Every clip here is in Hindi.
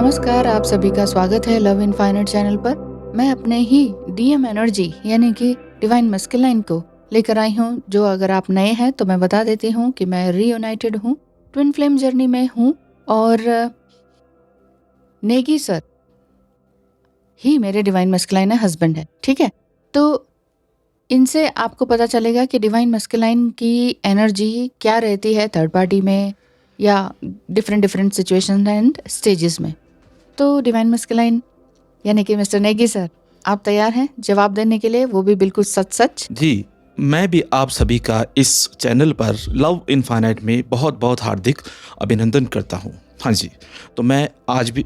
नमस्कार, आप सभी का स्वागत है लव इनफाइनाइट चैनल पर। मैं अपने ही डीएम एनर्जी यानी कि डिवाइन मस्कुलाइन को लेकर आई हूँ। जो अगर आप नए हैं तो मैं बता देती हूँ कि मैं रीयूनाइटेड हूँ, ट्विन फ्लेम जर्नी में हूँ और नेगी सर ही मेरे डिवाइन मस्कुलाइन हस्बैंड है। ठीक है, तो इनसे आपको पता चलेगा कि डिवाइन मस्कुलाइन की एनर्जी क्या रहती है थर्ड पार्टी में या different different situation and stages में। तो डिवाइन मस्कुलाइन यानी कि मिस्टर नेगी सर, आप तैयार हैं जवाब देने के लिए, वो भी बिल्कुल सच सच? जी, मैं भी आप सभी का इस चैनल पर लव इनफाइनाइट में बहुत बहुत हार्दिक अभिनंदन करता हूँ। हाँ जी, तो मैं आज भी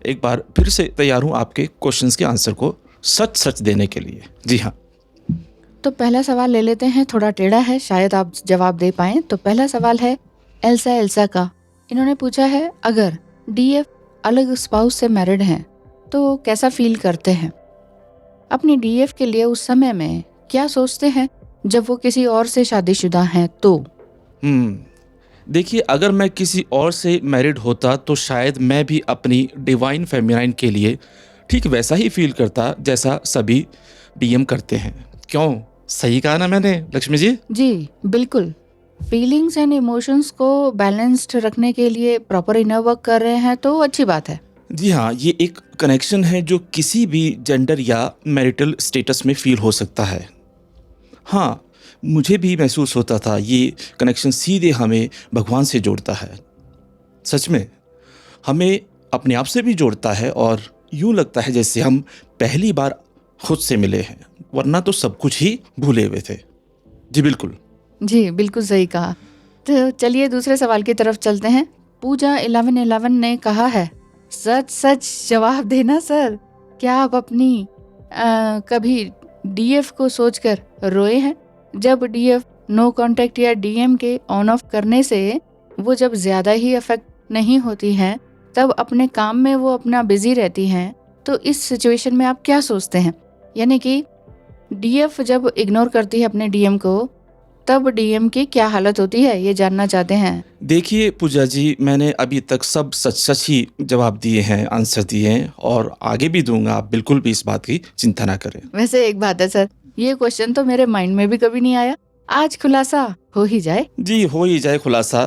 एक बार फिर से तैयार हूँ आपके क्वेश्चंस के आंसर को सच सच देने के लिए। जी हाँ। तो पहला सवाल ले लेते हैं, थोड़ा टेढ़ा है, शायद आप जवाब दे पाएं। तो पहला सवाल है एल्सा का। इन्होंने पूछा है, अगर डीएफ अलग स्पाउस से मैरिड हैं तो कैसा फील करते हैं? अपनी डीएफ के लिए उस समय में क्या सोचते हैं जब वो किसी और से शादीशुदा हैं तो? देखिए, अगर मैं किसी और से मैरिड होता तो शायद मैं भी अपनी डिवाइन फेमिनाइन के लिए ठीक वैसा ही फील करता जैसा सभी डीएम करते हैं। क्यों? सही कहा ना मैंने, लक्ष्मी जी? जी बिल्कुल। फीलिंग्स एंड इमोशंस को बैलेंस्ड रखने के लिए प्रॉपर इनर वर्क कर रहे हैं तो अच्छी बात है। जी हाँ, ये एक कनेक्शन है जो किसी भी जेंडर या मैरिटल स्टेटस में फ़ील हो सकता है। हाँ, मुझे भी महसूस होता था ये कनेक्शन सीधे हमें भगवान से जोड़ता है। सच में, हमें अपने आप से भी जोड़ता है और यूँ लगता है जैसे हम पहली बार खुद से मिले हैं, वरना तो सब कुछ ही भूले हुए थे। जी बिल्कुल। जी बिल्कुल सही कहा। तो चलिए दूसरे सवाल की तरफ चलते हैं। पूजा 1111 ने कहा है, सच सच जवाब देना सर, क्या आप अपनी कभी डीएफ को सोचकर रोए हैं? जब डीएफ नो कांटेक्ट या डीएम के ऑन ऑफ करने से वो जब ज़्यादा ही अफेक्ट नहीं होती हैं, तब अपने काम में वो अपना बिजी रहती हैं, तो इस सिचुएशन में आप क्या सोचते हैं? यानी कि डीएफ जब इग्नोर करती है अपने डीएम को, तब डीएम की क्या हालत होती है, ये जानना चाहते हैं। देखिए पूजा जी, मैंने अभी तक सब सच सच ही जवाब दिए हैं, आंसर दिए हैं और आगे भी दूंगा। आप बिल्कुल भी इस बात की चिंता ना करें। वैसे एक बात है सर, ये क्वेश्चन तो मेरे माइंड में भी कभी नहीं आया, आज खुलासा हो ही जाए। जी, हो ही जाए खुलासा।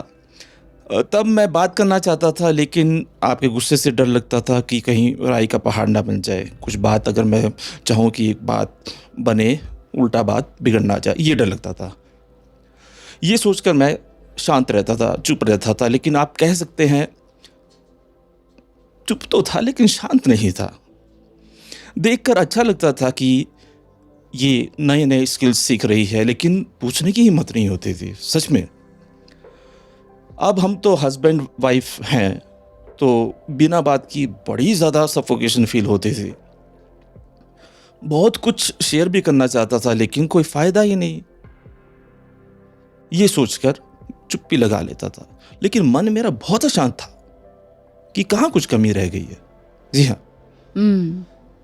तब मैं बात करना चाहता था, लेकिन आपके गुस्से से डर लगता था कि कहीं राई का पहाड़ ना बन जाए। कुछ बात अगर मैं चाहूँ कि एक बात बने, उल्टा बात बिगड़ ना जाए, ये डर लगता था। ये सोचकर मैं शांत रहता था, चुप रहता था। लेकिन आप कह सकते हैं, चुप तो था लेकिन शांत नहीं था। देखकर अच्छा लगता था कि ये नए नए स्किल्स सीख रही है, लेकिन पूछने की हिम्मत नहीं होती थी। सच में, अब हम तो हस्बैंड वाइफ हैं, तो बिना बात की बड़ी ज़्यादा सफोकेशन फील होती थी। बहुत कुछ शेयर भी करना चाहता था, लेकिन कोई फ़ायदा ही नहीं। ये सोचकर चुप्पी लगा लेता था, लेकिन मन मेरा बहुत अशांत था कि कहाँ कुछ कमी रह गई है। जी हाँ।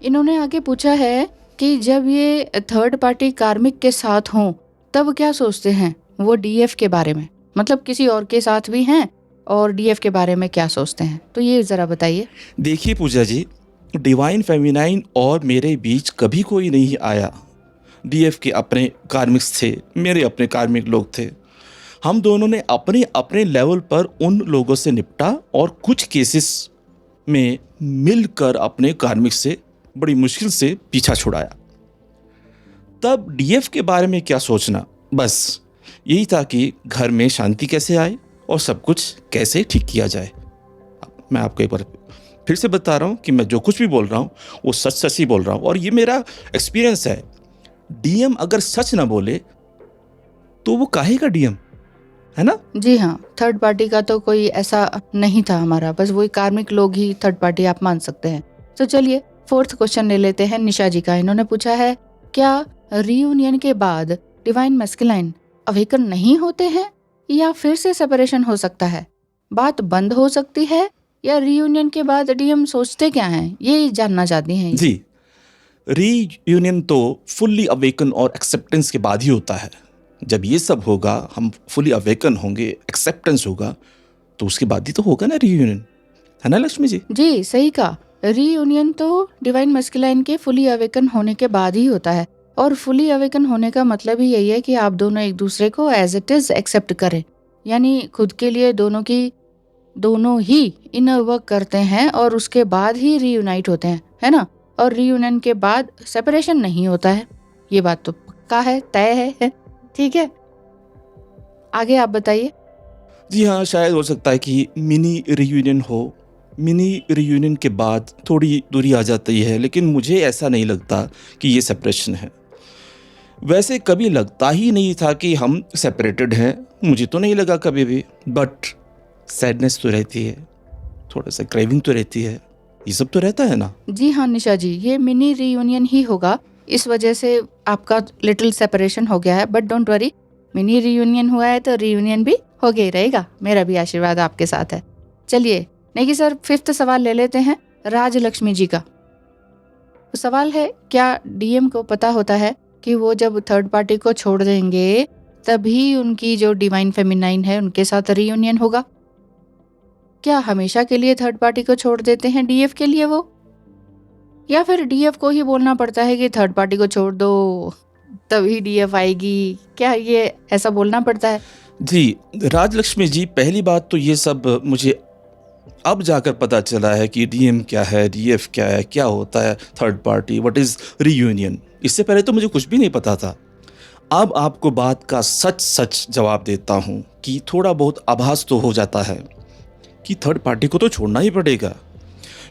इन्होंने आगे पूछा है कि जब ये थर्ड पार्टी कार्मिक के साथ हों तब क्या सोचते हैं वो डीएफ के बारे में? मतलब किसी और के साथ भी हैं और डीएफ के बारे में क्या सोचते हैं, तो ये जरा बताइए। देखिए पूजा जी, डिवाइन फेमिनाइन और मेरे बीच कभी कोई नहीं आया। डीएफ के अपने कार्मिक्स थे, मेरे अपने कार्मिक लोग थे। हम दोनों ने अपने अपने लेवल पर उन लोगों से निपटा और कुछ केसेस में मिलकर अपने कार्मिक से बड़ी मुश्किल से पीछा छुड़ाया। तब डीएफ के बारे में क्या सोचना, बस यही था कि घर में शांति कैसे आए और सब कुछ कैसे ठीक किया जाए। मैं आपको एक बार फिर से बता रहा हूँ कि मैं जो कुछ भी बोल रहा हूँ वो सच सच ही बोल रहा हूँ और ये मेरा एक्सपीरियंस है। डीएम अगर सच ना बोले तो वो काहे का डीएम, है ना? जी हाँ, थर्ड पार्टी का तो कोई ऐसा नहीं था हमारा, बस वही कार्मिक लोग ही थर्ड पार्टी आप मान सकते हैं। तो चलिए फोर्थ क्वेश्चन ले लेते हैं निशा जी का। इन्होंने पूछा है, क्या रीयूनियन के बाद डिवाइन मस्कुलाइन अवेकन नहीं होते हैं या फिर से सेपरेशन हो सकता है? बात बंद हो सकती है या रीयूनियन के बाद डीएम सोचते क्या हैं, ये जानना चाहती हैं। जी, रीयूनियन तो फुल्ली अवेकन और एक्सेप्टेंस के बाद ही होता है। जब ये सब होगा, हम फुली अवेकन होंगे, एक्सेप्टेंस होगा, तो उसके बाद ही तो होगा ना रीयूनियन। है ना लक्ष्मी जी? जी सही कहा। रीयूनियन तो डिवाइन मस्कुलाइन के फुली अवेकन होने के बाद ही होता है, और फुली अवेकन होने का मतलब ही यही है कि आप दोनों एक दूसरे को एज इट इज एक्सेप्ट करें, यानी खुद के लिए दोनों ही इनर वर्क करते हैं और उसके बाद ही रीयूनाइट होते हैं, है ना। और रीयूनियन के बाद सेपरेशन नहीं होता है, ये बात तो पक्का है, तय है। ठीक है, आगे आप बताइए। जी हाँ, शायद हो सकता है कि मिनी रियूनियन हो, मिनी रियूनियन के बाद थोड़ी दूरी आ जाती है, लेकिन मुझे ऐसा नहीं लगता कि ये सेपरेशन है। वैसे कभी लगता ही नहीं था कि हम सेपरेटेड हैं, मुझे तो नहीं लगा कभी भी, बट सैडनेस तो रहती है, थोड़ा सा क्रेविंग तो रहती है, ये सब तो रहता है ना। जी हाँ निशा जी, ये मिनी रीयूनियन ही होगा, इस वजह से आपका लिटिल सेपरेशन हो गया है, but don't worry, mini reunion हुआ है तो रीयूनियन भी हो गया ही रहेगा। मेरा भी आशीर्वाद आपके साथ है। चलिए नेगी सर, 5th सवाल ले लेते हैं राजलक्ष्मी जी का। सवाल है, क्या डीएम को पता होता है कि वो जब थर्ड पार्टी को छोड़ देंगे तभी उनकी जो डिवाइन फेमिनाइन है उनके साथ रीयूनियन होगा? क्या हमेशा के लिए थर्ड पार्टी को छोड़ देते हैं डीएफ के लिए वो, या फिर डीएफ को ही बोलना पड़ता है कि थर्ड पार्टी को छोड़ दो तभी डीएफ आएगी? क्या ये ऐसा बोलना पड़ता है? जी राजलक्ष्मी जी, पहली बात तो ये सब मुझे अब जाकर पता चला है कि डीएम क्या है, डीएफ क्या है, क्या होता है third party, what is reunion. इससे पहले तो मुझे कुछ भी नहीं पता था। अब आपको बात का सच सच जवाब देता हूँ कि थोड़ा बहुत आभास तो हो जाता है कि थर्ड पार्टी को तो छोड़ना ही पड़ेगा,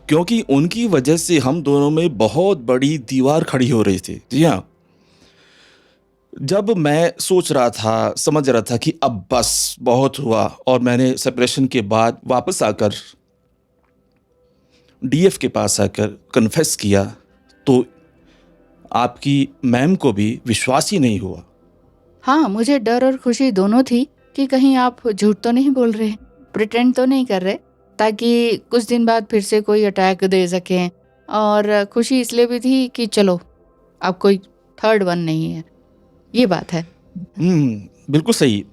क्योंकि उनकी वजह से हम दोनों में बहुत बड़ी दीवार खड़ी हो रही थी। जी हाँ, जब मैं सोच रहा था, समझ रहा था कि अब बस बहुत हुआ, और मैंने सेपरेशन के बाद वापस आकर डीएफ के पास आकर कन्फेस किया, तो आपकी मैम को भी विश्वास ही नहीं हुआ। हाँ, मुझे डर और खुशी दोनों थी कि कहीं आप झूठ तो नहीं बोल रहे, प्रिटेंड तो नहीं कर रहे, ताकि कुछ दिन बाद फिर से कोई अटैक दे सकें। और खुशी इसलिए भी थी कि चलो अब कोई थर्ड वन नहीं है, ये बात है। बिल्कुल सही।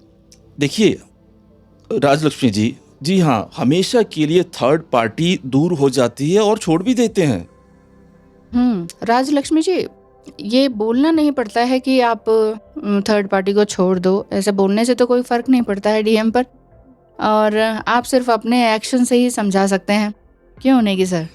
देखिए राजलक्ष्मी जी, जी हाँ, हमेशा के लिए थर्ड पार्टी दूर हो जाती है और छोड़ भी देते हैं। राजलक्ष्मी जी, ये बोलना नहीं पड़ता है कि आप थर्ड पार्टी को छोड़ दो, ऐसे बोलने से तो कोई फर्क नहीं पड़ता है डीएम पर, और आप सिर्फ अपने एक्शन से ही समझा सकते हैं, क्यों नेगी सर?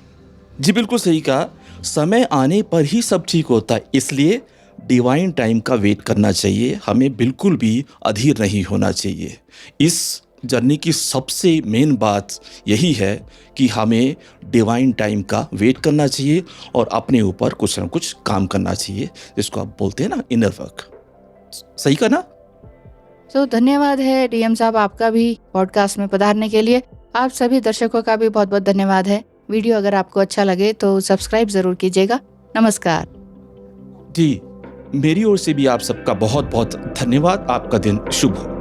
जी बिल्कुल सही कहा, समय आने पर ही सब ठीक होता है, इसलिए डिवाइन टाइम का वेट करना चाहिए, हमें बिल्कुल भी अधीर नहीं होना चाहिए। इस जर्नी की सबसे मेन बात यही है कि हमें डिवाइन टाइम का वेट करना चाहिए और अपने ऊपर कुछ ना कुछ काम करना चाहिए, जिसको आप बोलते हैं ना इनर वर्क। सही कहा ना? तो धन्यवाद है डीएम साहब आपका भी पॉडकास्ट में पधारने के लिए। आप सभी दर्शकों का भी बहुत बहुत धन्यवाद है। वीडियो अगर आपको अच्छा लगे तो सब्सक्राइब जरूर कीजिएगा। नमस्कार जी, मेरी ओर से भी आप सबका बहुत बहुत धन्यवाद। आपका दिन शुभ हो।